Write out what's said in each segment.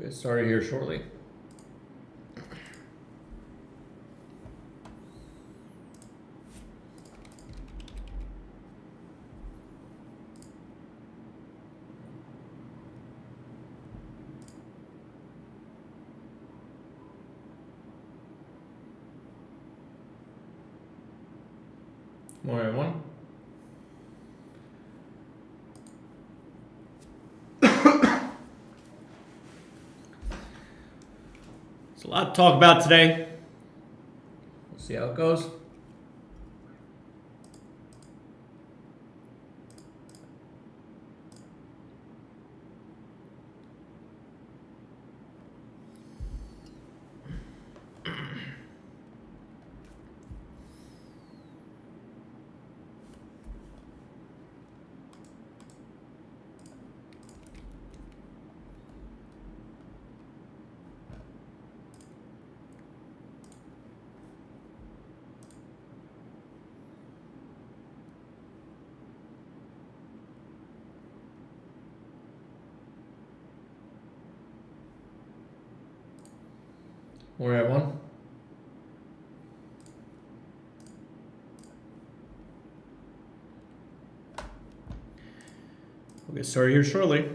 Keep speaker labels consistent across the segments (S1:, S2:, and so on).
S1: We'll get started here shortly. Morning, everyone. It's a lot to talk about today. We'll see how it goes. Morning, everyone. We'll get started here shortly.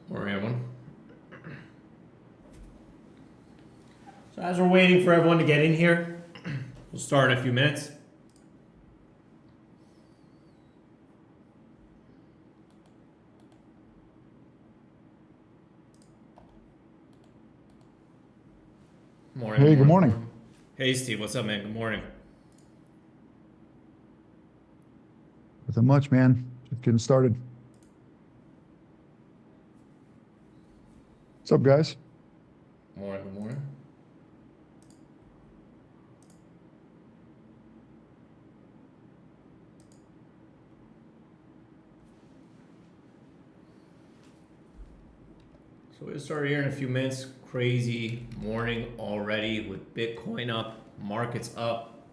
S1: Morning, everyone. So as we're waiting for everyone to get in here, we'll start in a few minutes. Morning.
S2: Hey, good morning.
S1: Hey, Steve. What's up, man? Good morning.
S2: Nothing much, man. Just getting started. What's up, guys?
S1: Morning. Good morning. So we'll start here in a few minutes. Crazy morning already with Bitcoin up, markets up.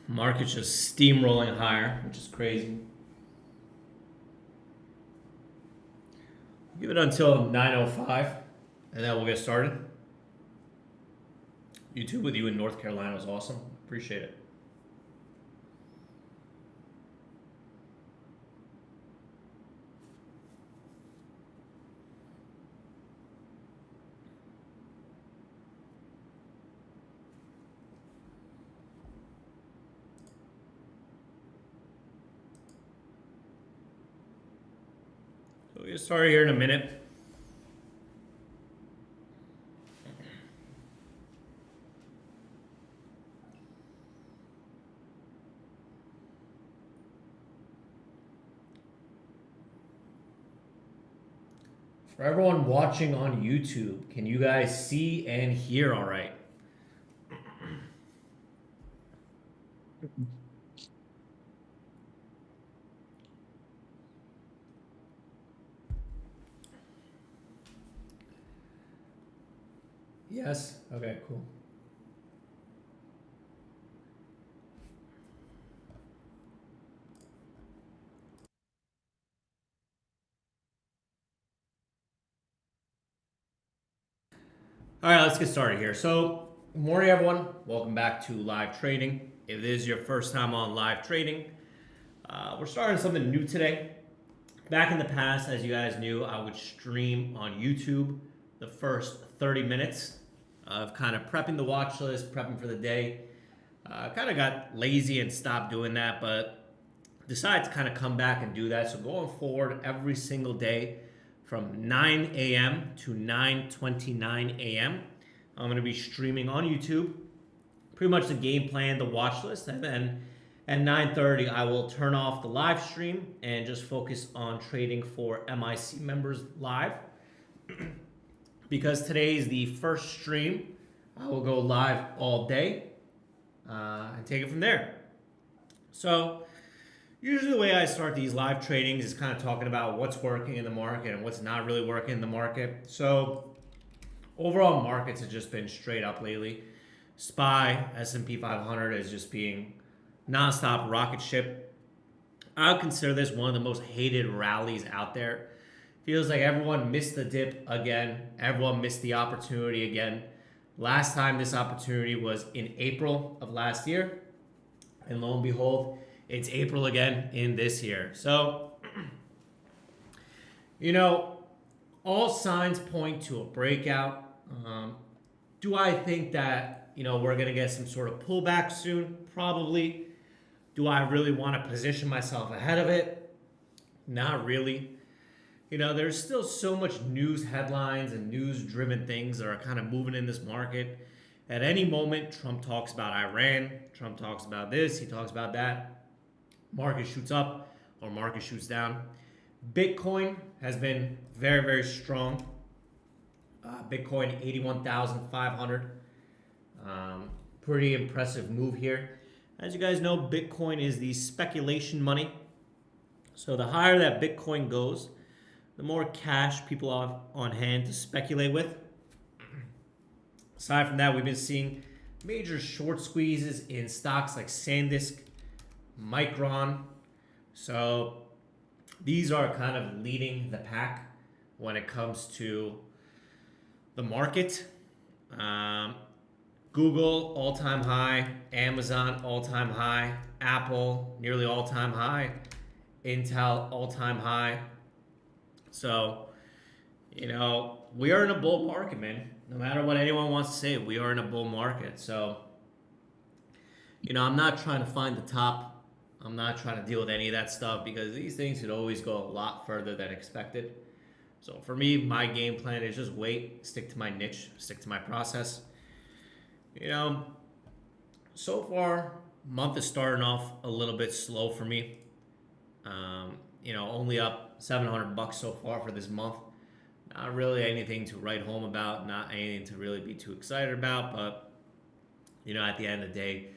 S1: Market's just steamrolling higher, which is crazy. Give it until 9:05, and then we'll get started. YouTube with you in North Carolina was awesome. Appreciate it. We'll get started here in a minute. For everyone watching on YouTube, can you guys see and hear all right? Yes? Okay, cool. All right, let's get started here. So, good morning, everyone. Welcome back to live trading. If it is your first time on live trading, we're starting something new today. Back in the past, as you guys knew, I would stream on YouTube the first 30 minutes of kind of prepping the watch list, prepping for the day. Kind of got lazy and stopped doing that, but decided to kind of come back and do that. So going forward, every single day from 9 a.m. to 9:29 a.m., I'm going to be streaming on YouTube. Pretty much the game plan, the watch list, and then at 9:30, I will turn off the live stream and just focus on trading for MIC members live. Because today is the first stream, I will go live all day. and take it from there. So usually the way I start these live tradings is kind of talking about what's working in the market and what's not really working in the market. So overall markets have just been straight up lately. SPY, S&P 500 is just being nonstop rocket ship. I would consider this one of the most hated rallies out there. Feels like everyone missed the dip again. Everyone missed the opportunity again. Last time this opportunity was in April of last year. And lo and behold, it's April again in this year. So, all signs point to a breakout. Do I think that, we're going to get some sort of pullback soon? Probably. Do I really want to position myself ahead of it? Not really. There's still so much news headlines and news-driven things that are kind of moving in this market. At any moment, Trump talks about Iran. Trump talks about this. He talks about that. Market shoots up or market shoots down. Bitcoin has been very, very strong. Bitcoin 81,500. Pretty impressive move here. As you guys know, Bitcoin is the speculation money. So the higher that Bitcoin goes, the more cash people have on hand to speculate with. Aside from that, we've been seeing major short squeezes in stocks like SanDisk, Micron. So these are kind of leading the pack when it comes to the market. Google, all-time high. Amazon, all-time high. Apple, nearly all-time high. Intel, all-time high. So, we are in a bull market, man. No matter what anyone wants to say, we are in a bull market. So, I'm not trying to find the top. I'm not trying to deal with any of that stuff because these things could always go a lot further than expected. So for me, my game plan is just wait, stick to my niche, stick to my process. So far, month is starting off a little bit slow for me. Only up $700 so far for this month. Not really anything to write home about, not anything to really be too excited about, but at the end of the day,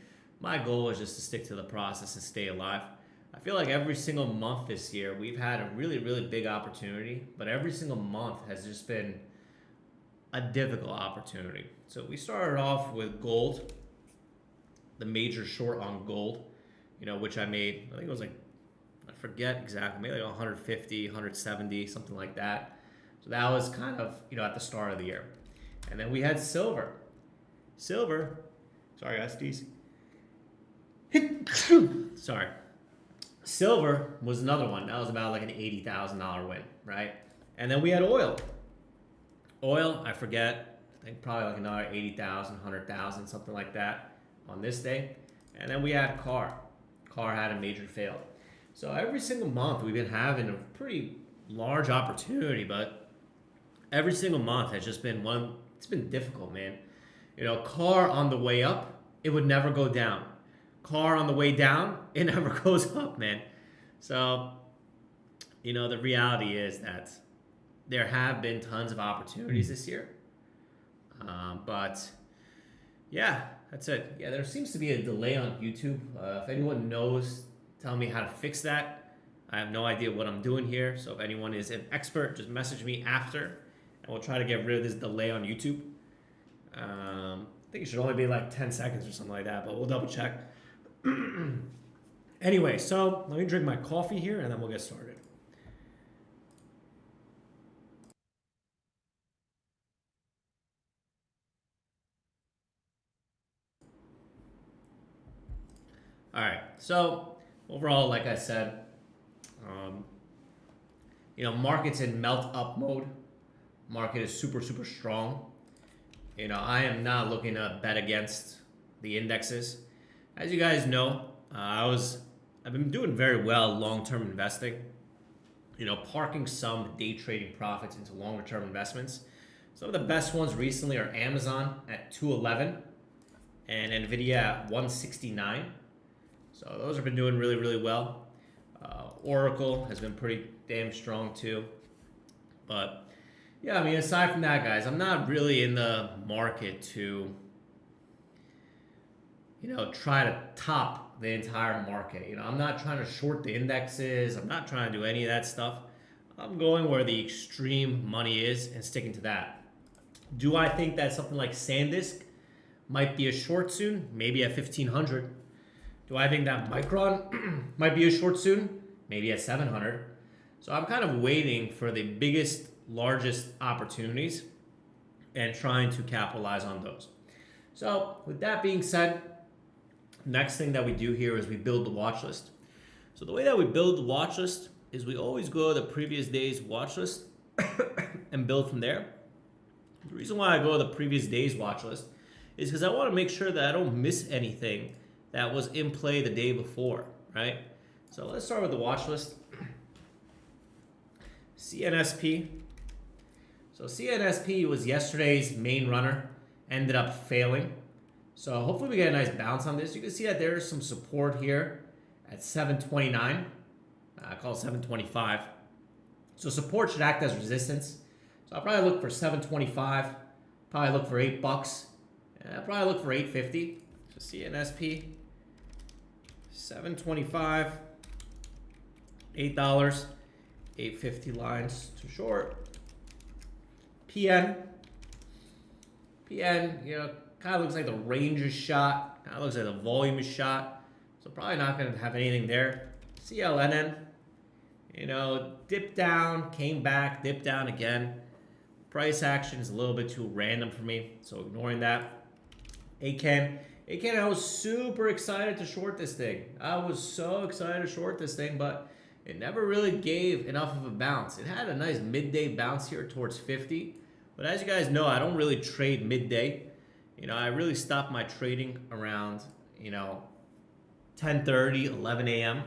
S1: my goal is just to stick to the process and stay alive. I feel like every single month this year, we've had a really, really big opportunity, but every single month has just been a difficult opportunity. So we started off with gold, the major short on gold, which I made, I think it was like, I forget exactly, maybe like 150, 170, something like that. So that was kind of, at the start of the year. And then we had silver. Sorry guys, Steve. Sorry. Silver was another one. That was about like an $80,000 win, right? And then we had oil. Oil, I forget, I think probably like another 80,000, 100,000, something like that on this day. And then we had car. Car had a major fail. So every single month we've been having a pretty large opportunity, but every single month has just been it's been difficult, man. Car on the way up, it would never go down. Car on the way down, it never goes up, man. So, the reality is that there have been tons of opportunities this year. But yeah, that's it. Yeah, there seems to be a delay on YouTube. If anyone knows, tell me how to fix that. I have no idea what I'm doing here. So if anyone is an expert, just message me after and we'll try to get rid of this delay on YouTube. I think it should only be like 10 seconds or something like that, but we'll double check. Anyway, so let me drink my coffee here and then we'll get started. All right, so overall, like I said, market's in melt up mode. Market is super, super strong. I am not looking to bet against the indexes. As you guys know, I've been doing very well long-term investing. Parking some day trading profits into longer-term investments. Some of the best ones recently are Amazon at 211 and Nvidia at 169. So those have been doing really, really well. Oracle has been pretty damn strong too. But yeah, aside from that, guys, I'm not really in the market to try to top the entire market. I'm not trying to short the indexes. I'm not trying to do any of that stuff. I'm going where the extreme money is and sticking to that. Do I think that something like SanDisk might be a short soon? Maybe at 1500. Do I think that Micron might be a short soon? Maybe at 700. So I'm kind of waiting for the biggest, largest opportunities and trying to capitalize on those. So with that being said, next thing that we do here is we build the watch list. So the way that we build the watch list is we always go to the previous day's watch list and build from there. The reason why I go to the previous day's watch list is because I want to make sure that I don't miss anything that was in play the day before, right? So let's start with the watch list. CNSP. So CNSP was yesterday's main runner, ended up failing. So hopefully we get a nice bounce on this. You can see that there's some support here at 729. I call it 725. So support should act as resistance. So I'll probably look for 725. Probably look for $8. And I'll probably look for 850. So CNSP, 725, $8, 850 lines to short. PN, kind of looks like the range is shot. Kind of looks like the volume is shot. So probably not going to have anything there. CLNN, dipped down, came back, dipped down again. Price action is a little bit too random for me, so ignoring that. ACAN, I was super excited to short this thing. I was so excited to short this thing, but it never really gave enough of a bounce. It had a nice midday bounce here towards 50. But as you guys know, I don't really trade midday. I really stopped my trading around, 10:30, 11 a.m.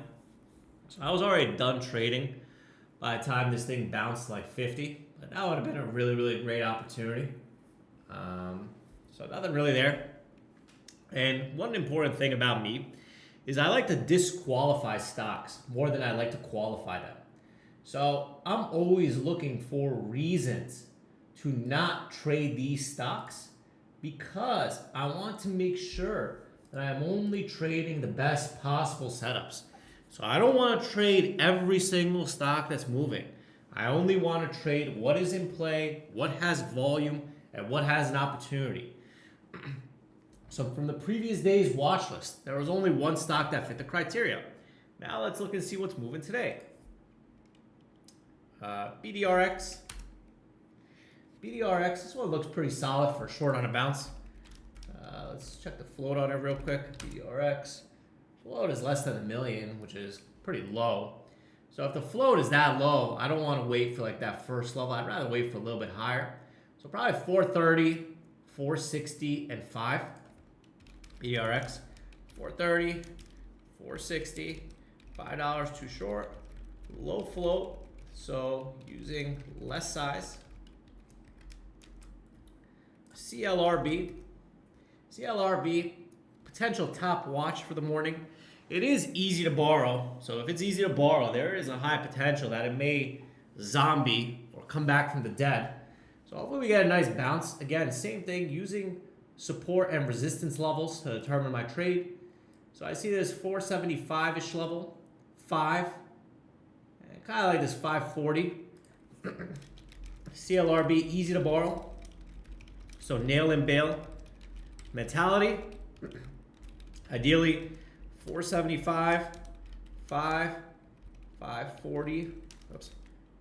S1: So I was already done trading by the time this thing bounced like 50. But that would have been a really, really great opportunity. So nothing really there. And one important thing about me is I like to disqualify stocks more than I like to qualify them. So I'm always looking for reasons to not trade these stocks because I want to make sure that I'm only trading the best possible setups. So I don't want to trade every single stock that's moving. I only want to trade what is in play, what has volume, and what has an opportunity. So from the previous day's watch list, there was only one stock that fit the criteria. Now let's look and see what's moving today. BDRX. This one looks pretty solid for short on a bounce. Let's check the float on it real quick. BDRX. Float is less than 1 million, which is pretty low. So if the float is that low, I don't want to wait for like that first level. I'd rather wait for a little bit higher. So probably 430, 460, and 5. BDRX. 430, 460, $5 too short. Low float, so using less size. CLRB, potential top watch for the morning. It is easy to borrow, so if it's easy to borrow, there is a high potential that it may zombie or come back from the dead. So hopefully we get a nice bounce. Again, same thing, using support and resistance levels to determine my trade. So I see this 475-ish level, 5, and kind of like this 540. CLRB, easy to borrow. So nail and bail mentality. Ideally, 475, 540,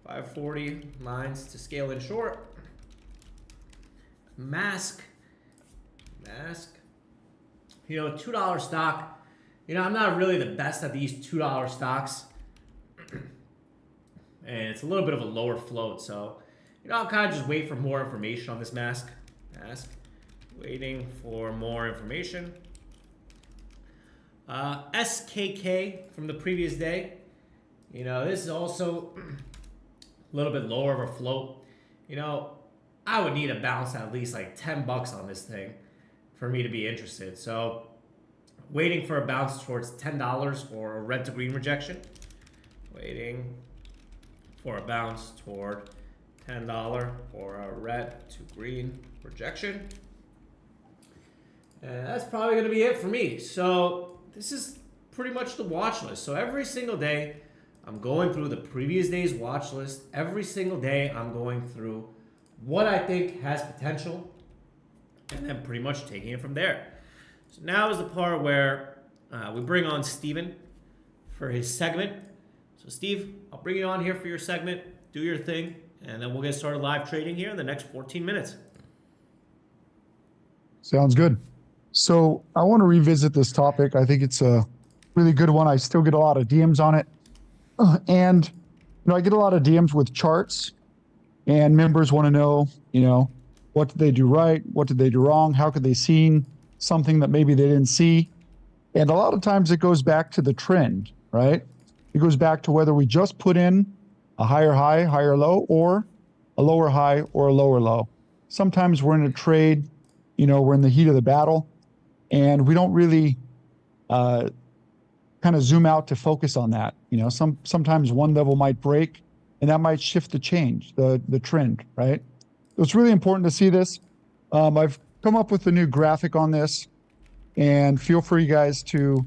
S1: 540 lines to scale in short. Mask. $2 stock. I'm not really the best at these $2 stocks. And it's a little bit of a lower float, so I'll kind of just wait for more information on this mask. Waiting for more information. SKK from the previous day. This is also a little bit lower of a float. I would need a bounce at least like $10 on this thing for me to be interested. So waiting for a bounce towards $10 or a red to green rejection. Waiting for a bounce toward $10 or a red to green rejection. And that's probably going to be it for me. So this is pretty much the watch list. So every single day, I'm going through the previous day's watch list. Every single day, I'm going through what I think has potential and then pretty much taking it from there. So now is the part where we bring on Steven for his segment. So Steve, I'll bring you on here for your segment. Do your thing, and then we'll get started live trading here in the next 14 minutes.
S2: Sounds good. So I want to revisit this topic. I think it's a really good one. I still get a lot of DMs on it. And, I get a lot of DMs with charts, and members want to know, what did they do right? What did they do wrong? How could they see something that maybe they didn't see? And a lot of times it goes back to the trend, right? It goes back to whether we just put in a higher high, higher low, or a lower high or a lower low. Sometimes we're in a trade, we're in the heat of the battle, and we don't really kind of zoom out to focus on that. Sometimes one level might break, and that might shift the change, the trend, right? So it's really important to see this. I've come up with a new graphic on this, and feel free, guys, to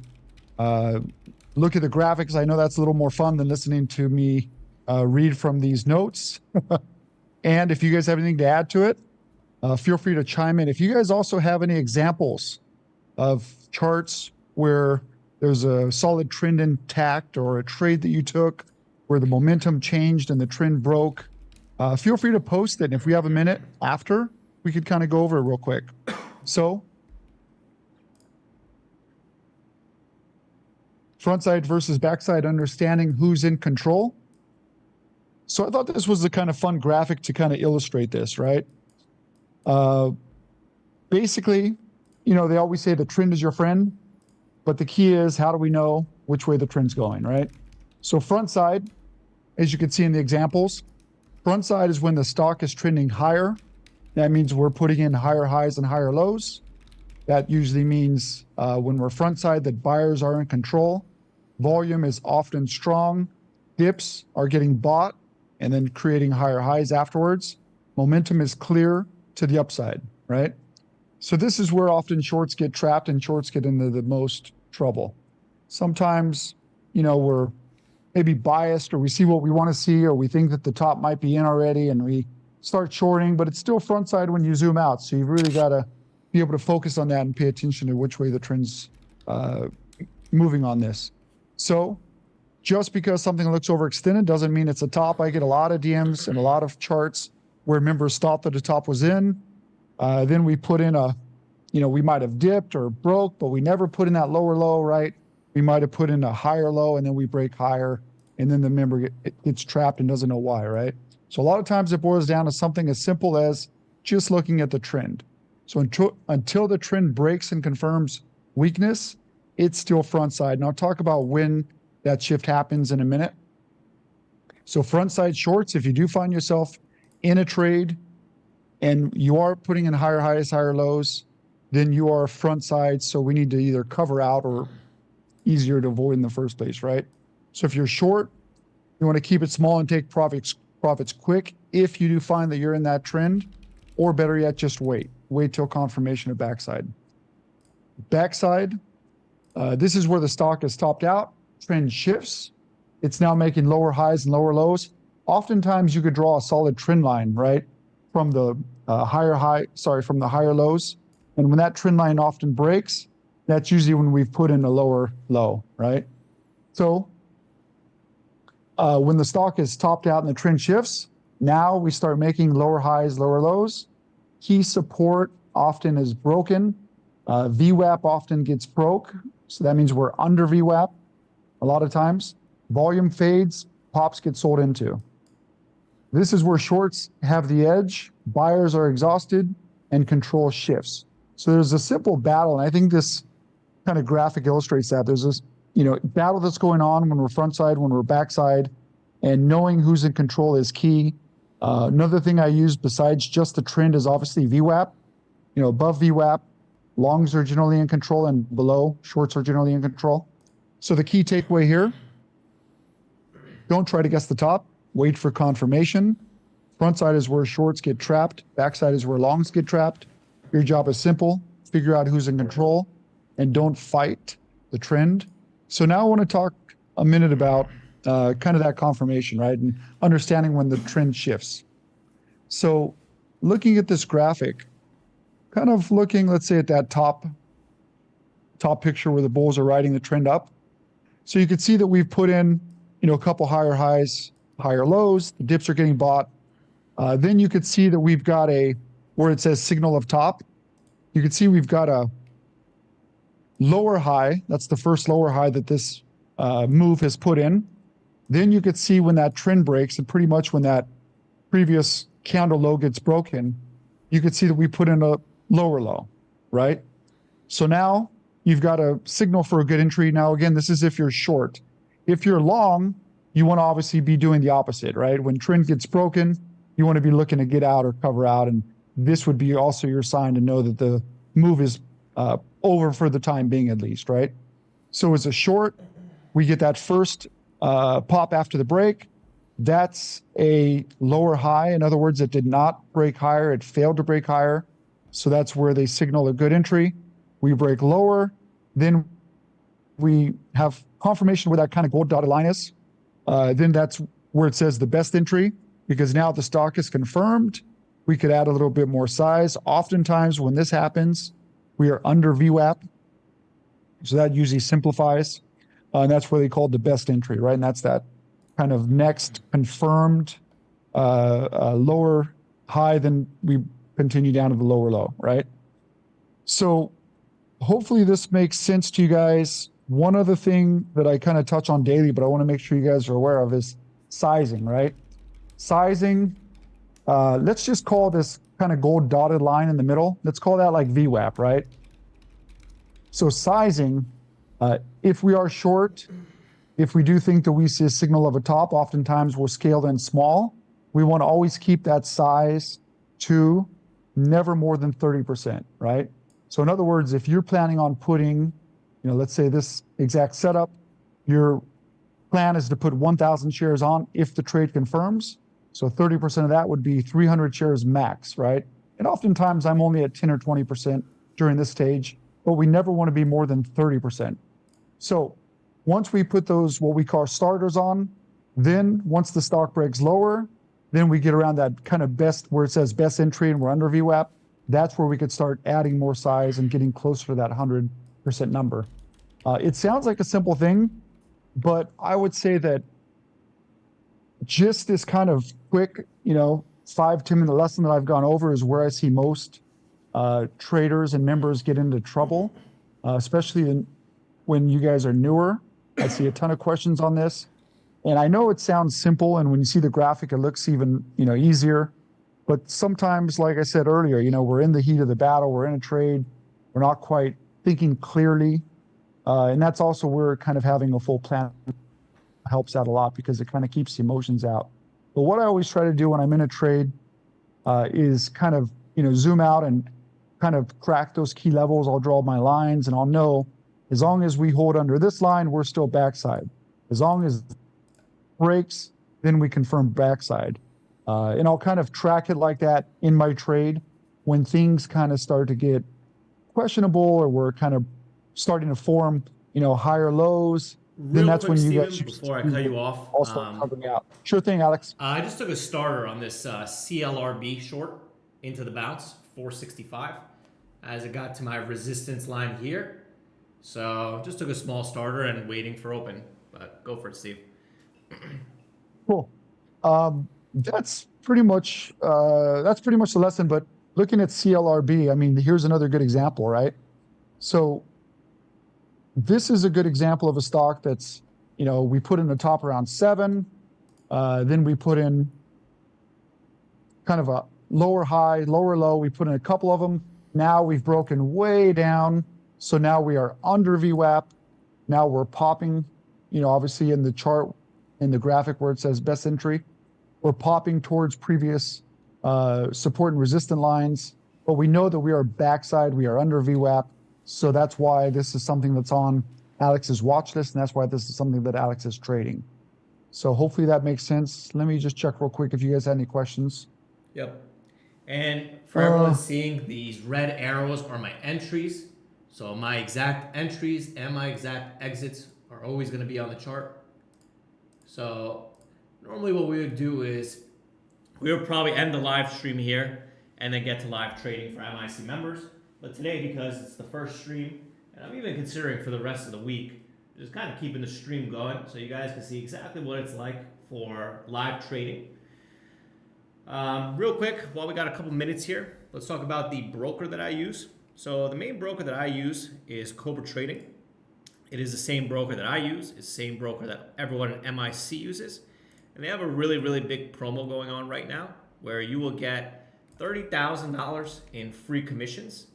S2: look at the graphics. I know that's a little more fun than listening to me read from these notes. And if you guys have anything to add to it, feel free to chime in. If you guys also have any examples of charts where there's a solid trend intact, or a trade that you took where the momentum changed and the trend broke, feel free to post it. And if we have a minute after, we could kind of go over it real quick. So, front side versus backside, understanding who's in control. So I thought this was a kind of fun graphic to kind of illustrate this, right? Basically, they always say the trend is your friend, but the key is, how do we know which way the trend's going, right? So front side, as you can see in the examples, front side is when the stock is trending higher. That means we're putting in higher highs and higher lows. That usually means when we're front side that buyers are in control. Volume is often strong. Dips are getting bought and then creating higher highs afterwards. Momentum is clear to the upside, right? So this is where often shorts get trapped and shorts get into the most trouble. Sometimes, we're maybe biased, or we see what we want to see, or we think that the top might be in already and we start shorting, but it's still front side when you zoom out. So you've really got to be able to focus on that and pay attention to which way the trend's moving on this. So just because something looks overextended doesn't mean it's a top. I get a lot of DMs and a lot of charts where members thought that the top was in. Then we put in we might have dipped or broke, but we never put in that lower low, right? We might have put in a higher low, and then we break higher, and then the member gets trapped and doesn't know why, right? So a lot of times it boils down to something as simple as just looking at the trend. So until the trend breaks and confirms weakness, it's still front side. And I'll talk about when that shift happens in a minute. So front side shorts, if you do find yourself in a trade and you are putting in higher highs, higher lows, then you are front side. So we need to either cover out or easier to avoid in the first place, right? So if you're short, you want to keep it small and take profits quick if you do find that you're in that trend, or better yet, just wait till confirmation of backside. Backside, this is where the stock is topped out, trend shifts. It's now making lower highs and lower lows. Oftentimes you could draw a solid trend line, right? From the from the higher lows. And when that trend line often breaks, that's usually when we've put in a lower low, right? So when the stock is topped out and the trend shifts, now we start making lower highs, lower lows. Key support often is broken. VWAP often gets broke. So that means we're under VWAP a lot of times. Volume fades, pops get sold into. This is where shorts have the edge, buyers are exhausted, and control shifts. So there's a simple battle, and I think this kind of graphic illustrates that. There's this, battle that's going on when we're front side, when we're backside, and knowing who's in control is key. Another thing I use besides just the trend is obviously VWAP. Above VWAP, longs are generally in control, and below, shorts are generally in control. So the key takeaway here, don't try to guess the top. Wait for confirmation. Front side is where shorts get trapped. Back side is where longs get trapped. Your job is simple. figure out who's in control, and don't fight the trend. So now I want to talk a minute about kind of that confirmation, right? And understanding when the trend shifts. So looking at this graphic, kind of looking, let's say, at that top picture where the bulls are riding the trend up. So you can see that we've put in, a couple higher highs, higher lows. The dips are getting bought. Then you could see that we've got where it says signal of top. You can see we've got a lower high. That's the first lower high that this move has put in. Then you could see when that trend breaks, and pretty much when that previous candle low gets broken, you could see that we put in a lower low, right? So now you've got a signal for a good entry. Now, again, this is if you're short. If you're long, you want to obviously be doing the opposite, right? When trend gets broken, you want to be looking to get out or cover out. And this would be also your sign to know that the move is over for the time being, at least, right? So as a short, we get that first pop after the break. That's a lower high. In other words, it did not break higher. It failed to break higher. So that's where they signal a good entry. We break lower. Then we have confirmation where that kind of gold dotted line is. Then that's where it says the best entry, because now the stock is confirmed. We could add a little bit more size. Oftentimes when this happens, we are under VWAP. So that usually simplifies. And that's where they call it the best entry, right? And that's that kind of next confirmed lower high, then we continue down to the lower low, right? So hopefully this makes sense to you guys. One other thing that I kind of touch on daily, but I want to make sure you guys are aware of, is sizing, right? Sizing, let's just call this kind of gold dotted line in the middle. Let's call that like VWAP, right? So sizing, if we are short, if we do think that we see a signal of a top, oftentimes we'll scale in small. We want to always keep that size to never more than 30%, right? So in other words, if you're planning on putting, let's say this exact setup, your plan is to put 1,000 shares on if the trade confirms. So 30% of that would be 300 shares max, right? And oftentimes I'm only at 10 or 20% during this stage, but we never want to be more than 30%. So once we put those, what we call starters on, then once the stock breaks lower, then we get around that kind of best, where it says best entry and we're under VWAP. That's where we could start adding more size and getting closer to that 100% number. It sounds like a simple thing, but I would say that just this kind of quick, 5-10 minute lesson that I've gone over is where I see most traders and members get into trouble, especially when you guys are newer. I see a ton of questions on this. And I know it sounds simple, and when you see the graphic, it looks even, easier. But sometimes, like I said earlier, we're in the heat of the battle, we're in a trade, we're not quite thinking clearly. And that's also where kind of having a full plan helps out a lot, because it kind of keeps the emotions out. But what I always try to do when I'm in a trade is kind of, zoom out and kind of crack those key levels. I'll draw my lines, and I'll know as long as we hold under this line, we're still backside. As long as it breaks, then we confirm backside. And I'll kind of track it like that in my trade. When things kind of start to get questionable, or we're kind of starting to form, higher lows, then that's when you guys,
S1: before I cut you off,
S2: also covering out. Sure thing, Alex.
S1: I just took a starter on this CLRB short into the bounce, 465, as it got to my resistance line here. So just took a small starter and waiting for open. But go for it, Steve.
S2: Cool. That's pretty much the lesson. But looking at CLRB, I mean, here's another good example, right? So this is a good example of a stock that's, we put in the top around 7, then we put in kind of a lower high, lower low. We put in a couple of them. Now we've broken way down. So now we are under VWAP. Now we're popping, obviously in the chart, in the graphic where it says best entry, we're popping towards previous support and resistance lines. But we know that we are backside, we are under VWAP. So that's why this is something that's on Alex's watch list, and that's why this is something that Alex is trading. So hopefully that makes sense. Let me just check real quick if you guys have any questions.
S1: Yep. And for everyone seeing, these red arrows are my entries. So my exact entries and my exact exits are always going to be on the chart. So normally what we would do is we would probably end the live stream here and then get to live trading for MIC members. But today, because it's the first stream, and I'm even considering for the rest of the week, just kind of keeping the stream going so you guys can see exactly what it's like for live trading. Real quick, while we got a couple minutes here, let's talk about the broker that I use. So the main broker that I use is Cobra Trading. It is the same broker that I use. It's the same broker that everyone at MIC uses. And they have a really, really big promo going on right now where you will get $30,000 in free commissions.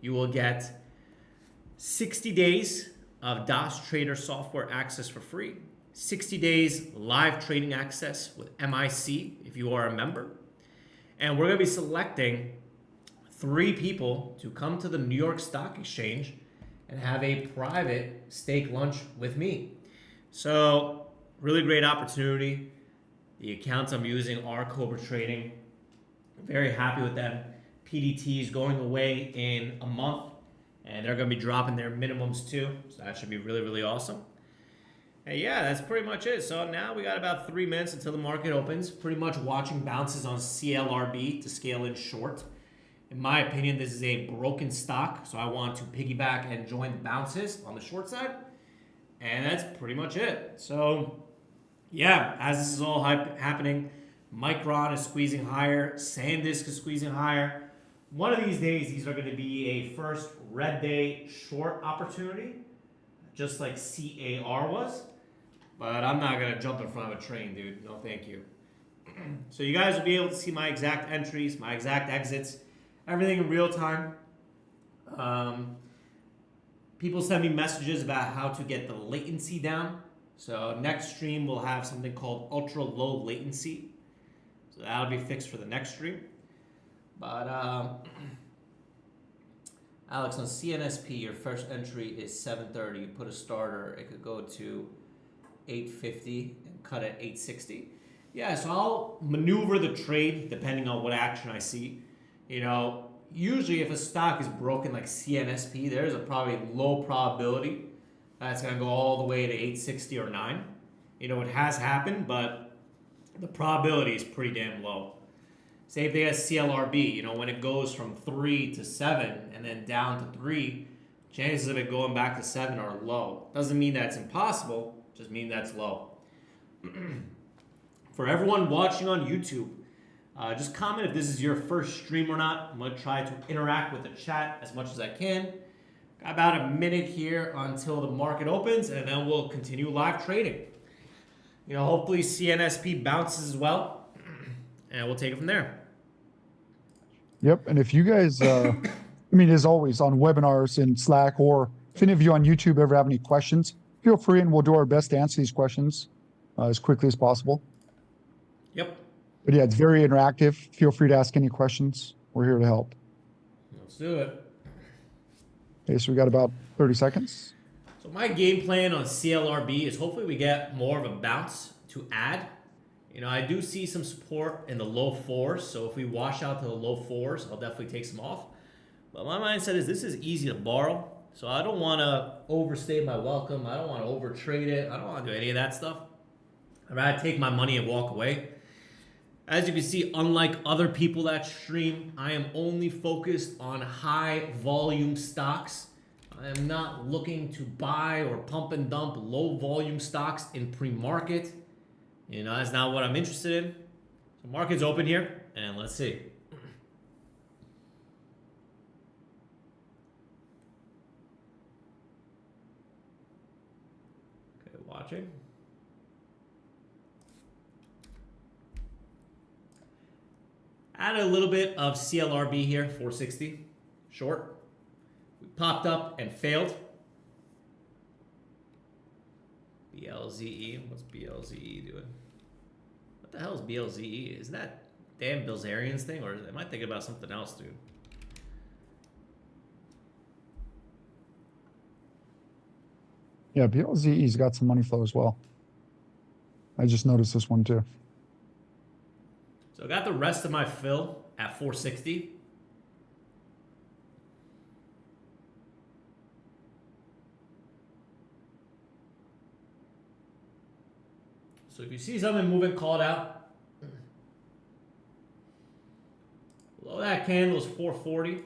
S1: You will get 60 days of DOS Trader software access for free, 60 days live trading access with MIC if you are a member. And we're going to be selecting 3 people to come to the New York Stock Exchange and have a private steak lunch with me. So really great opportunity. The accounts I'm using are Cobra Trading. Very happy with them. PDT is going away in a month, and they're going to be dropping their minimums too. So that should be really, really awesome. And yeah, that's pretty much it. So now we got about 3 minutes until the market opens. Pretty much watching bounces on CLRB to scale in short. In my opinion, this is a broken stock, so I want to piggyback and join the bounces on the short side. And that's pretty much it. So yeah, as this is all happening, Micron is squeezing higher, SanDisk is squeezing higher. One of these days, these are going to be a first red day short opportunity, just like CAR was. But I'm not going to jump in front of a train, dude. No, thank you. So you guys will be able to see my exact entries, my exact exits, everything in real time. People send me messages about how to get the latency down. So next stream we'll have something called ultra low latency. So that'll be fixed for the next stream. But Alex, on CNSP, your first entry is 730. You put a starter, it could go to 850 and cut at 860. Yeah, so I'll maneuver the trade depending on what action I see. You know, usually if a stock is broken like CNSP, there's a probably low probability that's going to go all the way to 860 or 9. You know, it has happened, but the probability is pretty damn low. Same thing as CLRB. You know, when it goes from 3 to 7 and then down to 3, chances of it going back to 7 are low. Doesn't mean that's impossible, just mean that's low. For everyone watching on YouTube, just comment if this is your first stream or not. I'm going to try to interact with the chat as much as I can. Got about a minute here until the market opens, and then we'll continue live trading. You know, hopefully CNSP bounces as well, and we'll take it from there.
S2: Yep. And if you guys, I mean, as always, on webinars in Slack, or if any of you on YouTube ever have any questions, feel free and we'll do our best to answer these questions as quickly as possible.
S1: Yep.
S2: But yeah, it's very interactive. Feel free to ask any questions. We're here to help.
S1: Let's do it.
S2: Okay, so we got about 30 seconds.
S1: So my game plan on CLRB is hopefully we get more of a bounce to add. You know, I do see some support in the low 4s, so if we wash out to the low 4s, I'll definitely take some off. But my mindset is this is easy to borrow, so I don't want to overstay my welcome. I don't want to overtrade it. I don't want to do any of that stuff. I'd rather take my money and walk away. As you can see, unlike other people that stream, I am only focused on high volume stocks. I am not looking to buy or pump and dump low volume stocks in pre-market. You know, that's not what I'm interested in. So market's open here, and let's see. Okay, watching. Add a little bit of CLRB here, 460, short. We popped up and failed. BLZE, what's BLZE doing? What the hell is BLZE? Isn't that damn Bilzerians thing, or am I thinking about something else, dude?
S2: Yeah, BLZE's got some money flow as well. I just noticed this one too.
S1: So I got the rest of my fill at 460. So if you see something moving, call it out. Below that candle is 440.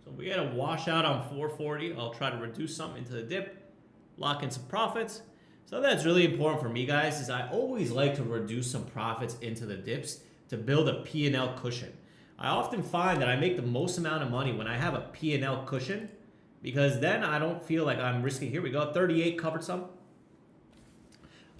S1: So we get a washout on 440. I'll try to reduce some into the dip, lock in some profits. So that's really important for me, guys, is I always like to reduce some profits into the dips to build a P&L cushion. I often find that I make the most amount of money when I have a P&L cushion, because then I don't feel like I'm risking. Here we go, 38 covered some.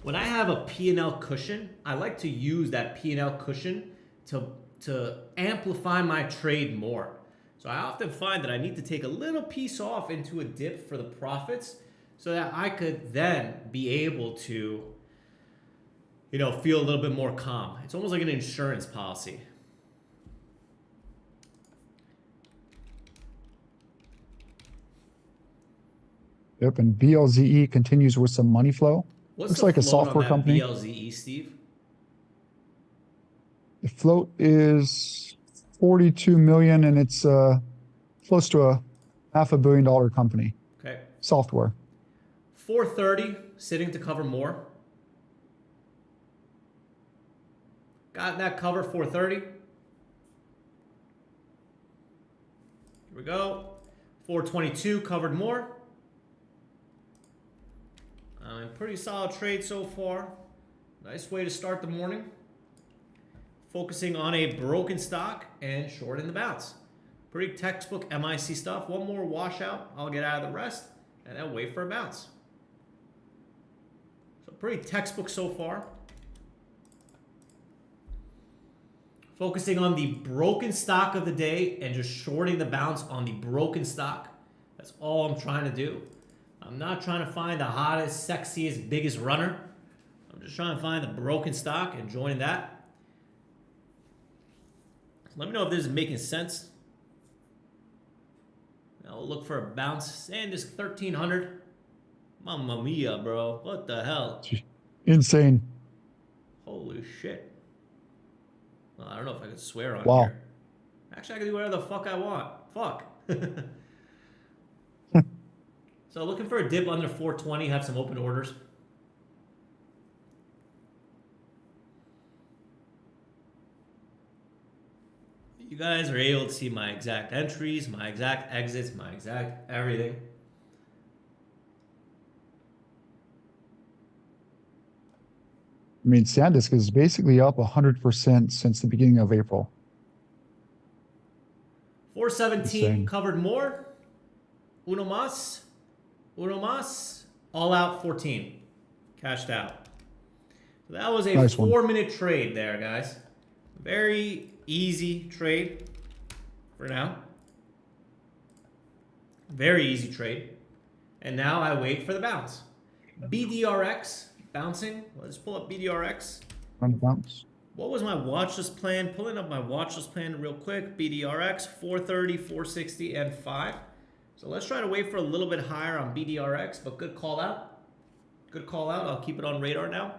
S1: When I have a P&L cushion, I like to use that P&L cushion to amplify my trade more. So I often find that I need to take a little piece off into a dip for the profits so that I could then be able to, you know, feel a little bit more calm. It's almost like an insurance policy.
S2: Yep, and BLZE continues with some money flow. Looks like a software company.
S1: BLZE, Steve?
S2: The float is 42 million, and it's close to a $500 million company.
S1: Okay.
S2: Software.
S1: 430, sitting to cover more. Got that cover, 430. Here we go. 422, covered more. Pretty solid trade so far. Nice way to start the morning. Focusing on a broken stock and shorting the bounce. Pretty textbook MIC stuff. One more washout. I'll get out of the rest and then wait for a bounce. So pretty textbook so far. Focusing on the broken stock of the day and just shorting the bounce on the broken stock. That's all I'm trying to do. I'm not trying to find the hottest, sexiest, biggest runner. I'm just trying to find the broken stock and join that. Let me know if this is making sense. Now we'll look for a bounce. And this 1300. Mamma mia, bro. What the hell?
S2: Insane.
S1: Holy shit. Well, I don't know if I could swear on
S2: Wow.
S1: here. Actually, I can do whatever the fuck I want. Fuck. So looking for a dip under 420, have some open orders. You guys are able to see my exact entries, my exact exits, my exact everything.
S2: I mean, SanDisk is basically up 100% since the beginning of April.
S1: 417
S2: Insane.
S1: covered more. Uno mas. All out 14. Cashed out. So that was a
S2: Nice one.
S1: 4-minute trade there, guys. Very easy trade for now. Very easy trade. And now I wait for the bounce. BDRX bouncing. Let's pull up BDRX.
S2: On the bounce.
S1: What was my watch list plan? Pulling up my watch list plan real quick. BDRX, 430, 460, and 5. So let's try to wait for a little bit higher on BDRX, but good call out. Good call out. I'll keep it on radar now.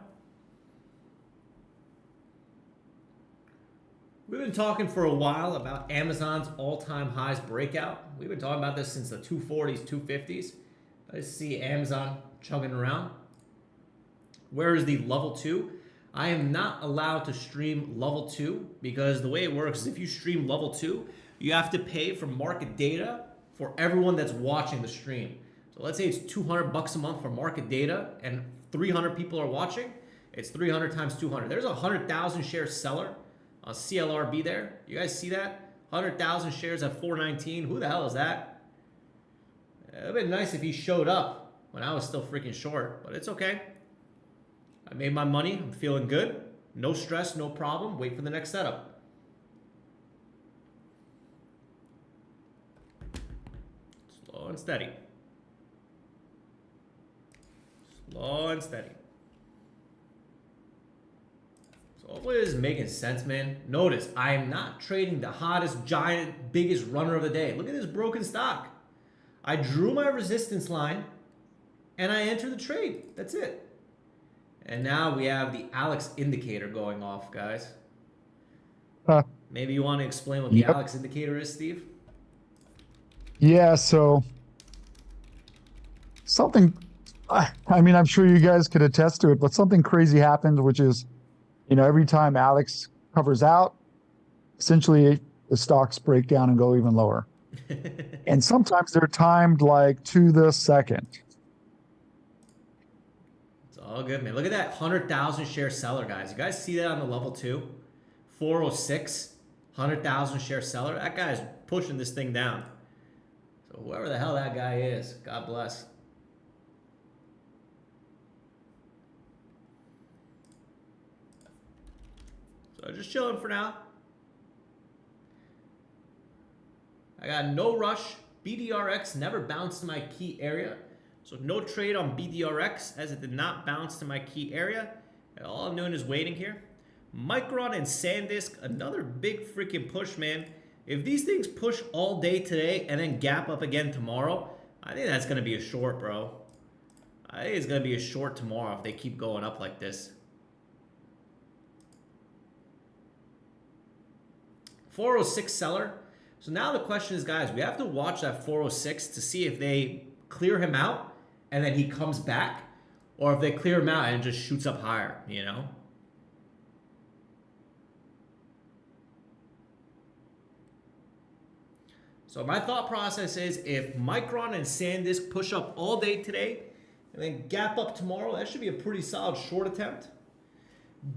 S1: We've been talking for a while about Amazon's all-time highs breakout. We've been talking about this since the 240s, 250s. I see Amazon chugging around. Where is the level 2? I am not allowed to stream level 2 because the way it works is if you stream level 2, you have to pay for market data for everyone that's watching the stream. So let's say it's $200 a month for market data and 300 people are watching. It's 300 times 200. There's a 100,000 share seller on CLRB there. You guys see that? 100,000 shares at 419. Who the hell is that? It would have been nice if he showed up when I was still freaking short, but it's okay. I made my money. I'm feeling good. No stress, no problem. Wait for the next setup. Slow and steady. Slow and steady. So hopefully this is making sense, man. Notice, I am not trading the hottest, giant, biggest runner of the day. Look at this broken stock. I drew my resistance line, and I entered the trade. That's it. And now we have the Alex indicator going off, guys. Maybe you want to explain what the
S2: Yep.
S1: Alex indicator is, Steve?
S2: Yeah, so something, I mean, I'm sure you guys could attest to it, but something crazy happened, which is, every time Alex covers out, essentially the stocks break down and go even lower. And sometimes they're timed like to the second.
S1: It's all good, man. Look at that 100,000 share seller, guys. You guys see that on the level 2? 406, 100,000 share seller. That guy's pushing this thing down. So whoever the hell that guy is, God bless. So just chilling for now. I got no rush. BDRX never bounced to my key area. So no trade on BDRX as it did not bounce to my key area. And all I'm doing is waiting here. Micron and SanDisk, another big freaking push, man. If these things push all day today and then gap up again tomorrow, I think that's going to be a short, bro. I think it's going to be a short tomorrow if they keep going up like this. 406 seller. So now the question is, guys, we have to watch that 406 to see if they clear him out and then he comes back, or if they clear him out and just shoots up higher, So my thought process is if Micron and SanDisk push up all day today and then gap up tomorrow, that should be a pretty solid short attempt.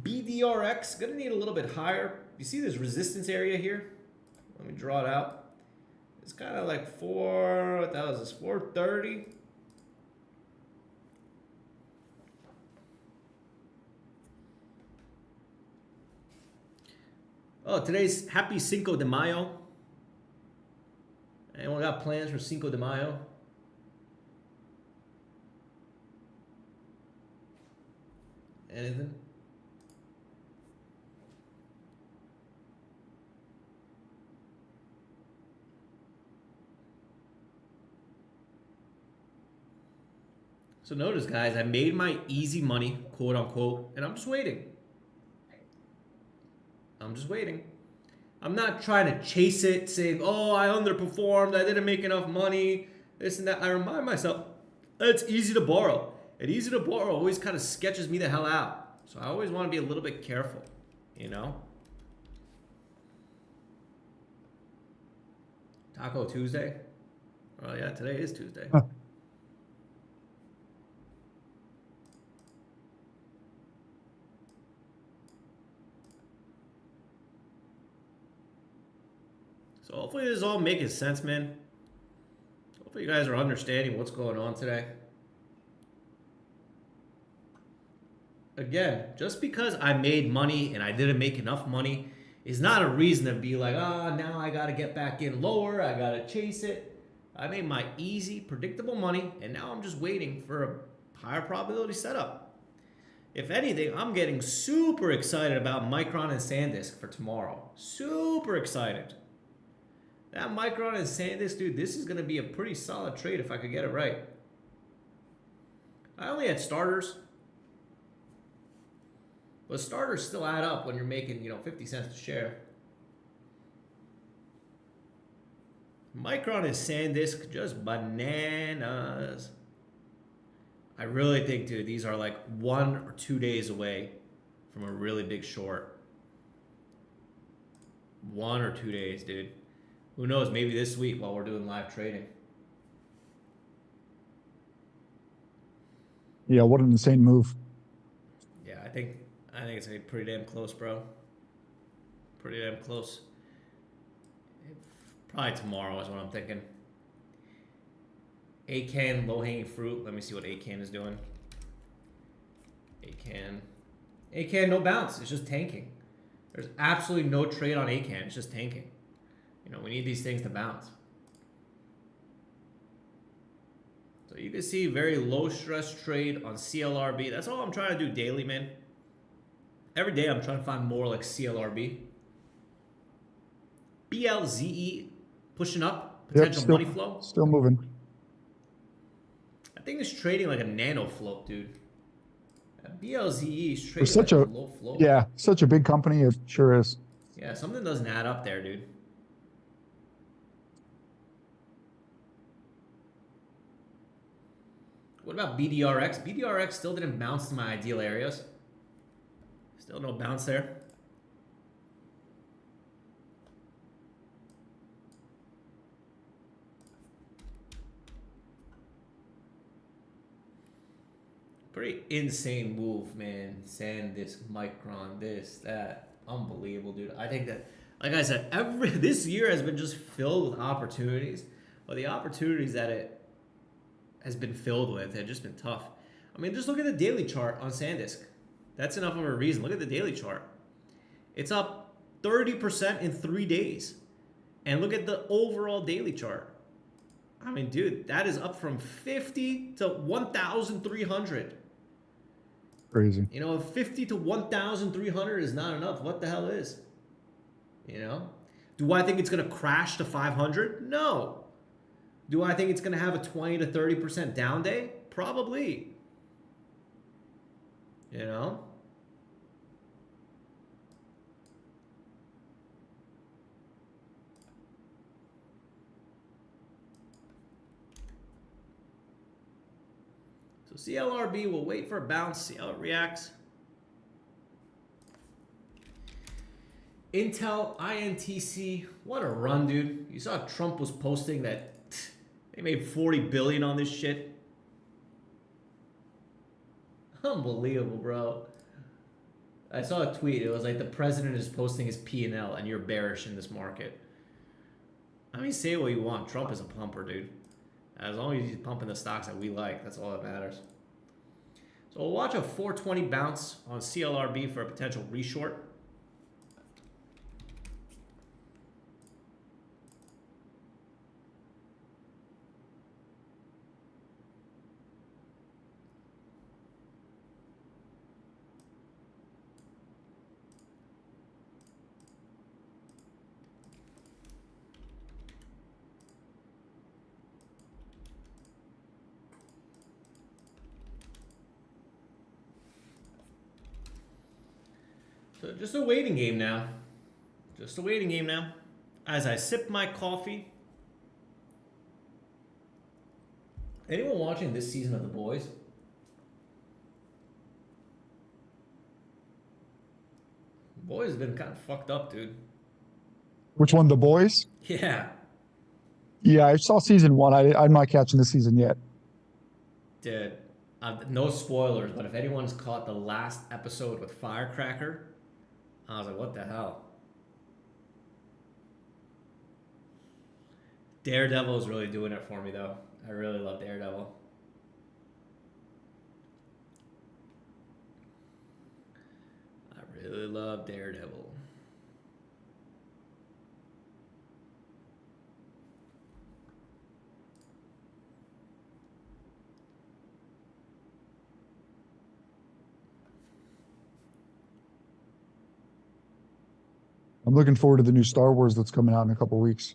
S1: BDRX, gonna need a little bit higher. You see this resistance area here? Let me draw it out. It's kind of like 430. Oh, today's happy Cinco de Mayo. Anyone got plans for Cinco de Mayo? Anything? So notice, guys, I made my easy money, quote unquote, and I'm just waiting. I'm not trying to chase it, saying, oh, I underperformed, I didn't make enough money, this and that. I remind myself that it's easy to borrow. And easy to borrow always kind of sketches me the hell out. So I always want to be a little bit careful, Taco Tuesday? Oh, yeah, today is Tuesday.
S2: Huh.
S1: So hopefully this is all making sense, man. Hopefully you guys are understanding what's going on today. Again, just because I made money and I didn't make enough money is not a reason to be like, now I got to get back in lower. I got to chase it. I made my easy, predictable money, and now I'm just waiting for a higher probability setup. If anything, I'm getting super excited about Micron and SanDisk for tomorrow. Super excited. That Micron and SanDisk, dude, this is going to be a pretty solid trade if I could get it right. I only had starters. But starters still add up when you're making, 50 cents a share. Micron and SanDisk, just bananas. I really think, dude, these are like 1 or 2 days away from a really big short. 1 or 2 days, dude. Who knows, maybe this week while we're doing live trading.
S2: Yeah, what an insane move.
S1: Yeah, I think it's gonna be pretty damn close, bro. Pretty damn close. Probably tomorrow is what I'm thinking. ACAN, low-hanging fruit. Let me see what ACAN is doing. ACAN, no bounce. It's just tanking. There's absolutely no trade on ACAN. It's just tanking. We need these things to bounce. So you can see very low stress trade on CLRB. That's all I'm trying to do daily, man. Every day I'm trying to find more like CLRB. BLZE pushing up, potential money flow.
S2: Still moving.
S1: I think it's trading like a nano float, dude. BLZE is trading like a low float.
S2: Yeah, such a big company. It sure is.
S1: Yeah, something doesn't add up there, dude. What about BDRX? BDRX still didn't bounce to my ideal areas. Still no bounce there. Pretty insane move, man. SanDisk, Micron, this, that. Unbelievable, dude. I think that, like I said, this year has been just filled with opportunities. But the opportunities that it has been filled with have just been tough. I mean, just look at the daily chart on SanDisk. That's enough of a reason. Look at the daily chart. It's up 30% in 3 days. And look at the overall daily chart. I mean, dude, that is up from 50 to 1,300.
S2: Crazy.
S1: You know, if 50 to 1,300 is not enough, what the hell is? You know? Do I think it's going to crash to 500? No. Do I think it's going to have a 20 to 30% down day? Probably. You know? So CLRB will wait for a bounce, see how it reacts. Intel, INTC, what a run, dude. You saw Trump was posting that they made $40 billion on this shit. Unbelievable, bro. I saw a tweet. It was like the president is posting his P&L and you're bearish in this market. I mean, say what you want. Trump is a pumper, dude. As long as he's pumping the stocks that we like, that's all that matters. So we'll watch a 420 bounce on CLRB for a potential reshort. So just a waiting game now. Just a waiting game now. As I sip my coffee. Anyone watching this season of The Boys? Boys have been kind of fucked up, dude.
S2: Which one? The Boys?
S1: Yeah.
S2: Yeah, I saw season 1. I'm not catching this season yet.
S1: Dude, no spoilers, but if anyone's caught the last episode with Firecracker, I was like, what the hell? Daredevil is really doing it for me, though. I really love Daredevil. I really love Daredevil.
S2: I'm looking forward to the new Star Wars that's coming out in a couple weeks.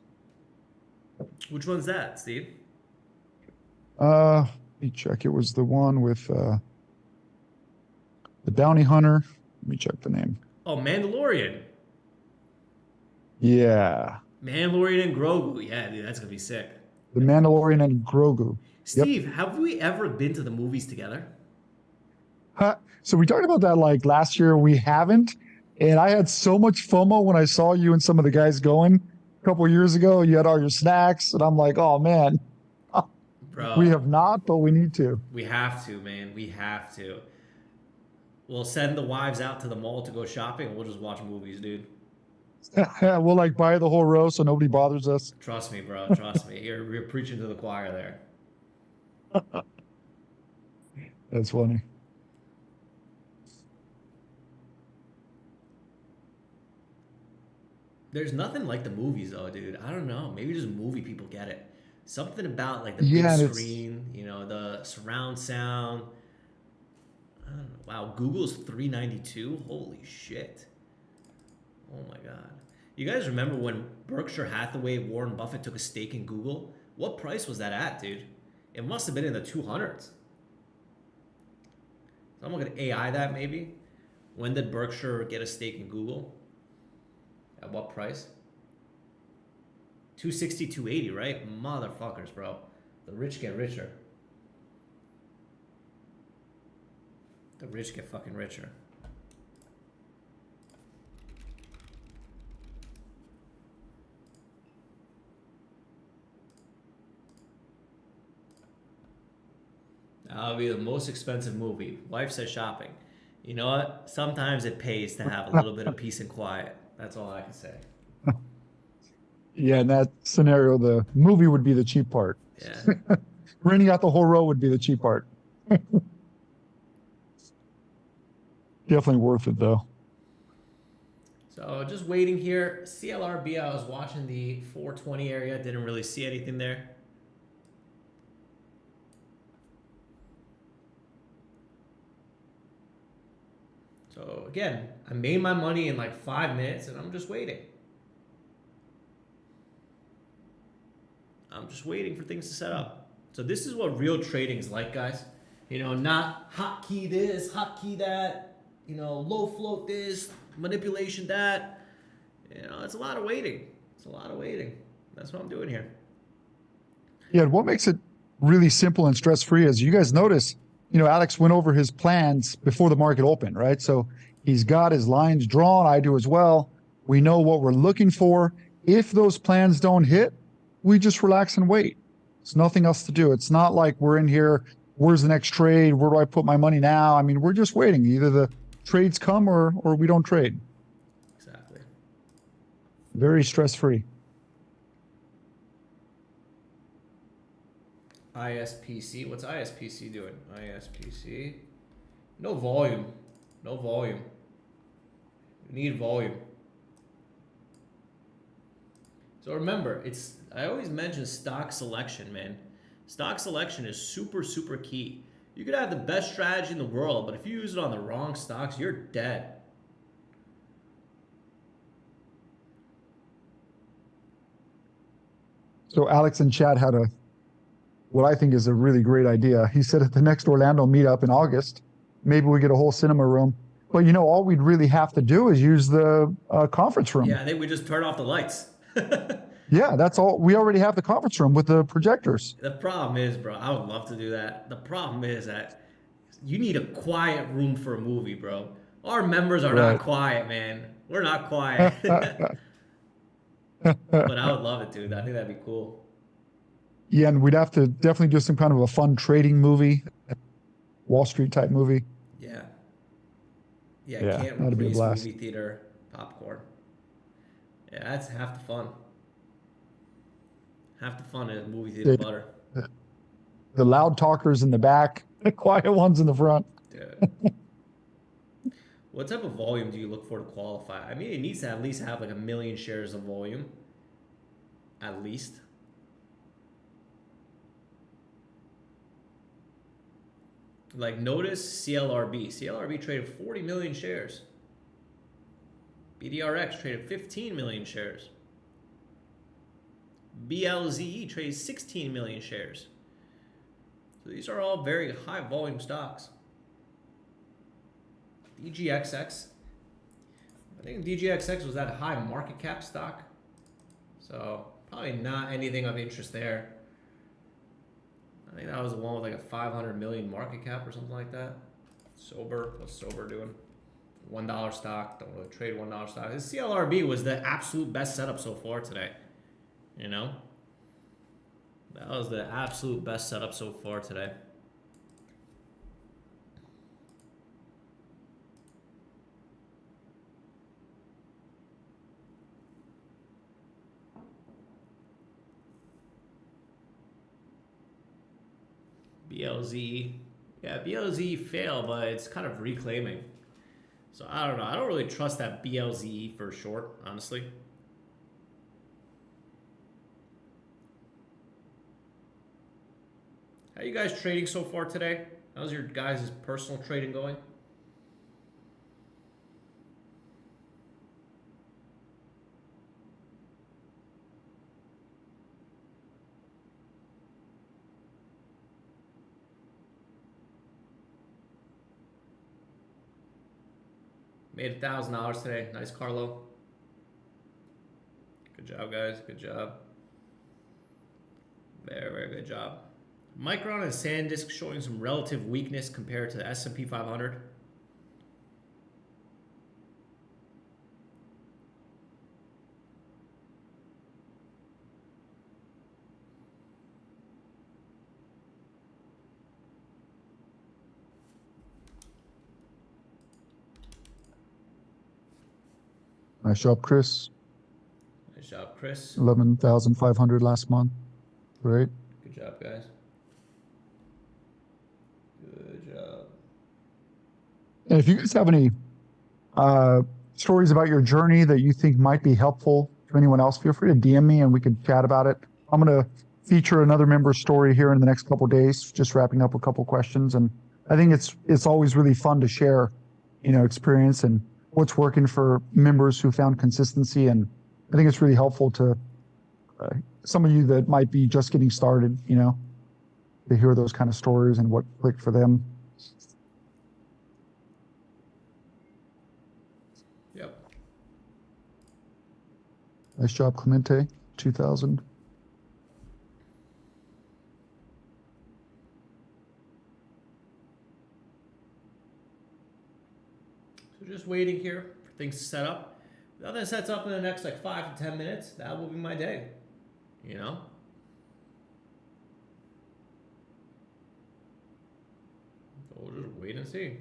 S1: Which one's that, Steve?
S2: Let me check. It was the one with the bounty hunter. Let me check the name.
S1: Oh, Mandalorian.
S2: Yeah.
S1: Mandalorian and Grogu. Yeah, dude, that's going to be sick.
S2: The Mandalorian and Grogu.
S1: Steve, have we ever been to the movies together?
S2: So we talked about that like last year. We haven't. And I had so much FOMO when I saw you and some of the guys going a couple of years ago. You had all your snacks. And I'm like, oh, man.
S1: Bro,
S2: we have not, but we need to.
S1: We have to, man. We have to. We'll send the wives out to the mall to go shopping and we'll just watch movies, dude.
S2: We'll like buy the whole row so nobody bothers us.
S1: Trust me, bro. Trust me. You're preaching to the choir there.
S2: That's funny.
S1: There's nothing like the movies, though, dude. I don't know. Maybe just movie people get it. Something about like the big screen, you know, the surround sound. I don't know. Wow, Google's $392. Holy shit. Oh my god. You guys remember when Berkshire Hathaway, Warren Buffett took a stake in Google? What price was that at, dude? It must have been in the 200s. Someone could AI that maybe. When did Berkshire get a stake in Google? At what price? 260, 280, right? Motherfuckers, bro. The rich get richer. The rich get fucking richer. That'll be the most expensive movie. Wife says shopping. You know what? Sometimes it pays to have a little bit of peace and quiet. That's all I can say.
S2: Yeah, in that scenario, the movie would be the cheap part.
S1: Yeah.
S2: Renting out the whole row would be the cheap part. Definitely worth it, though.
S1: So just waiting here. CLRB, I was watching the 420 area. Didn't really see anything there. So again, I made my money in like 5 minutes and I'm just waiting. I'm just waiting for things to set up. So this is what real trading is like, guys. You know, not hotkey this, hotkey that, you know, low float this, manipulation that. You know, it's a lot of waiting. It's a lot of waiting. That's what I'm doing here.
S2: Yeah, what makes it really simple and stress-free is you guys notice, you know, Alex went over his plans before the market opened, right? So he's got his lines drawn. I do as well. We know what we're looking for. If those plans don't hit, we just relax and wait. It's nothing else to do. It's not like we're in here, where's the next trade? Where do I put my money now? I mean, we're just waiting. Either the trades come or we don't trade.
S1: Exactly.
S2: Very stress-free.
S1: ISPC. What's ISPC doing? ISPC. No volume. No volume. We need volume. So remember, I always mention stock selection, man. Stock selection is super, super key. You could have the best strategy in the world, but if you use it on the wrong stocks, you're dead.
S2: So Alex and Chad had what I think is a really great idea. He said at the next Orlando meetup in August, maybe we get a whole cinema room. But you know, all we'd really have to do is use the conference room.
S1: Yeah, I think we just turn off the lights.
S2: Yeah, that's all. We already have the conference room with the projectors.
S1: The problem is, bro, I would love to do that. The problem is that you need a quiet room for a movie, bro. Our members are
S2: Right.
S1: not quiet, man. We're not quiet. But I would love it, dude. I think that'd be cool.
S2: Yeah, and we'd have to definitely do some kind of a fun trading movie, Wall Street type movie.
S1: Yeah. Yeah,
S2: Yeah,
S1: can't
S2: that'd be a
S1: replace
S2: blast.
S1: movie theater popcorn. Yeah, that's half the fun. Half the fun is movie theater butter.
S2: The loud talkers in the back, the quiet ones in the front.
S1: Dude. What type of volume do you look for to qualify? I mean, it needs to at least have like 1 million shares of volume. At least. Like, notice CLRB. CLRB traded 40 million shares. BDRX traded 15 million shares. BLZE traded 16 million shares. So these are all very high volume stocks. DGXX. I think DGXX was that a high market cap stock. So probably not anything of interest there. I think that was the one with like a 500 million market cap or something like that. Sober, what's Sober doing? $1 stock, don't really trade $1 stock. This CLRB was the absolute best setup so far today. You know? That was the absolute best setup so far today. BLZ. Yeah, BLZ failed, but it's kind of reclaiming. So I don't know. I don't really trust that BLZE for short, honestly. How you guys trading so far today? How's your guys' personal trading going? Made $1,000 today. Nice, Carlo. Good job, guys. Good job. Very, very good job. Micron and SanDisk showing some relative weakness compared to the S&P 500.
S2: Nice job, Chris.
S1: Nice job, Chris.
S2: 11,500 last month. Great.
S1: Good job, guys. Good job.
S2: And if you guys have any stories about your journey that you think might be helpful to anyone else, feel free to DM me and we can chat about it. I'm going to feature another member's story here in the next couple of days, just wrapping up a couple questions. And I think it's always really fun to share, experience and what's working for members who found consistency. And I think it's really helpful to some of you that might be just getting started, to hear those kind of stories and what clicked for them.
S1: Yep.
S2: Nice job, Clemente. 2,000.
S1: So just waiting here for things to set up. If nothing sets up in the next 5 to 10 minutes, that will be my day. So we'll just wait and see.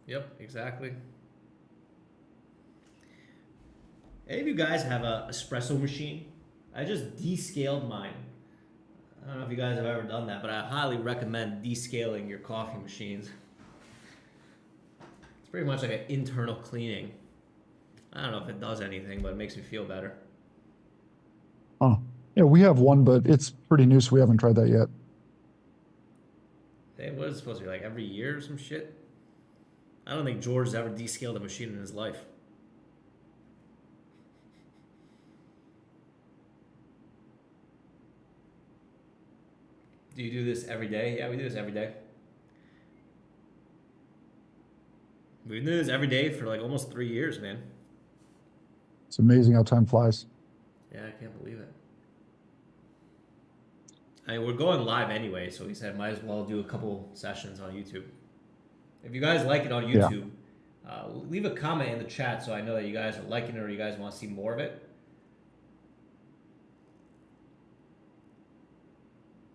S1: Yep, exactly. Any of you guys have a espresso machine? I just descaled mine. I don't know if you guys have ever done that, but I highly recommend descaling your coffee machines. It's pretty much like an internal cleaning. I don't know if it does anything, but it makes me feel better.
S2: Oh, yeah, we have one, but it's pretty new, so we haven't tried that yet.
S1: Hey, what is it supposed to be, every year or some shit? I don't think George has ever descaled a machine in his life. Do you do this every day? Yeah, we do this every day. We've been doing this every day for almost 3 years, man.
S2: It's amazing how time flies.
S1: Yeah, I can't believe it. We're going live anyway, so he said might as well do a couple sessions on YouTube. If you guys like it on YouTube, leave a comment in the chat so I know that you guys are liking it or you guys want to see more of it.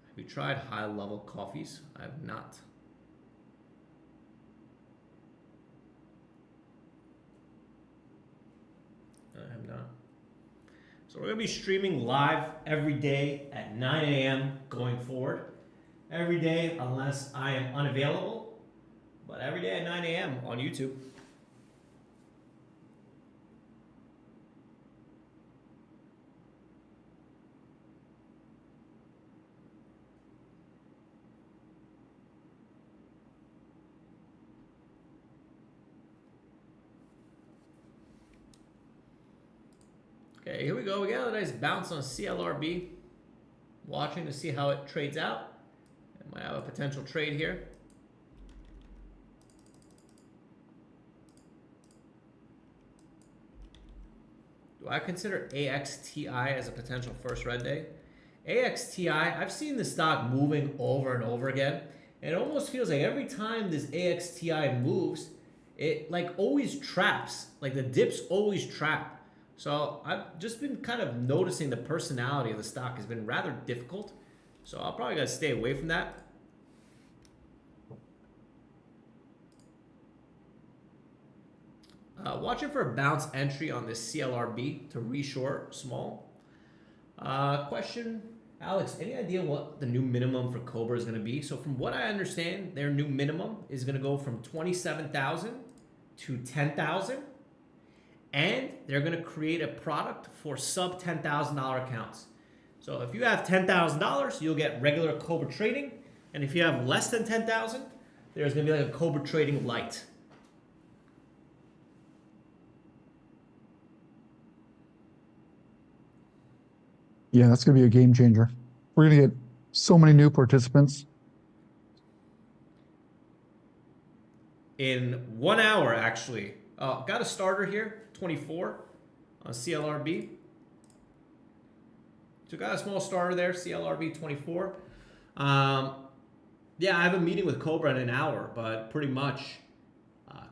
S1: Have you tried high-level coffees? I have not. I have not. So we're going to be streaming live every day at 9 a.m. going forward. Every day unless I am unavailable, but every day at 9 a.m. on YouTube. Okay, here we go. We got a nice bounce on CLRB. Watching to see how it trades out. I might have a potential trade here. Do I consider AXTI as a potential first red day? AXTI, I've seen the stock moving over and over again. And it almost feels like every time this AXTI moves, it always traps. The dips always trap. So I've just been kind of noticing the personality of the stock has been rather difficult. So I'll probably gotta stay away from that. Watching for a bounce entry on this CLRB to reshort small. Question, Alex, any idea what the new minimum for Cobra is gonna be? So from what I understand, their new minimum is gonna go from 27,000 to 10,000. And they're going to create a product for sub $10,000 accounts. So if you have $10,000, you'll get regular Cobra trading. And if you have less than 10,000, there's going to be a Cobra trading light.
S2: Yeah, that's going to be a game changer. We're going to get So many new participants.
S1: In 1 hour, actually. Got a starter here, 24 on CLRB. So got a small starter there, CLRB 24. Yeah, I have a meeting with Cobra in an hour, but pretty much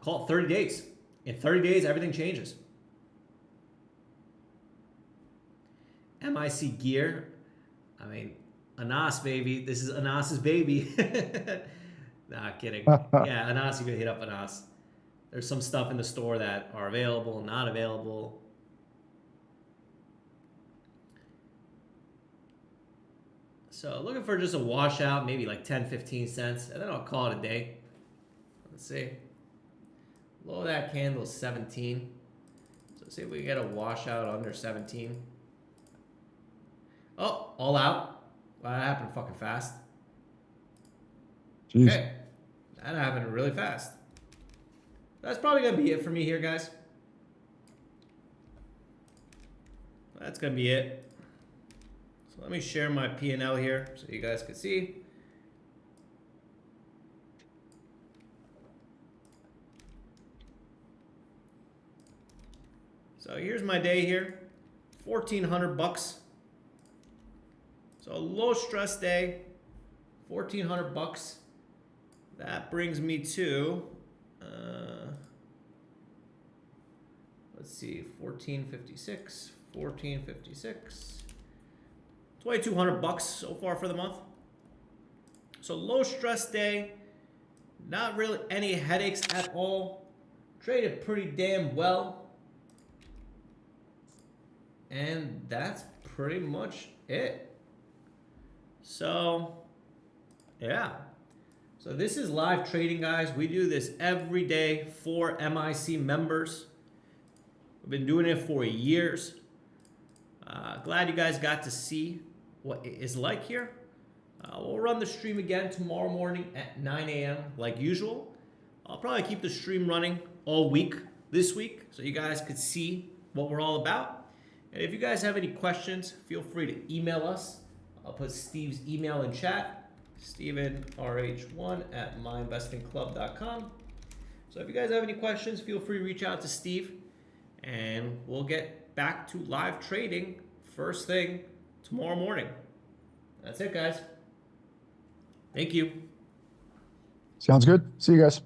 S1: call it 30 days. In 30 days, everything changes. MIC gear. I mean, Anas, baby. This is Anas's baby. Nah, kidding. Yeah, Anas, you can hit up Anas. There's some stuff in the store that are available, not available. So looking for just a washout, maybe like 10, 15 cents, and then I'll call it a day. Let's see. Low of that candle is 17. So see if we get a washout under 17. Oh, all out. Wow, that happened fucking fast.
S2: Jeez.
S1: Okay. That happened really fast. That's probably going to be it for me here, guys. That's going to be it. So let me share my P&L here so you guys can see. So here's my day here. 1,400 bucks. So a low stress day. 1,400 bucks. That brings me to let's see, 1456, 1456. 2,200 bucks so far for the month. So low stress day, not really any headaches at all. Traded pretty damn well. And that's pretty much it. So, yeah. So this is live trading, guys. We do this every day for MIC members. We've been doing it for years. Glad you guys got to see what it is like here. We'll run the stream again tomorrow morning at 9 a.m. like usual. I'll probably keep the stream running all week this week so you guys could see what we're all about. And if you guys have any questions, feel free to email us. I'll put Steve's email in chat, stevenrh1@myinvestingclub.com. So if you guys have any questions, feel free to reach out to Steve, and we'll get back to live trading first thing tomorrow morning. That's it, guys. Thank you.
S2: Sounds good. See you guys.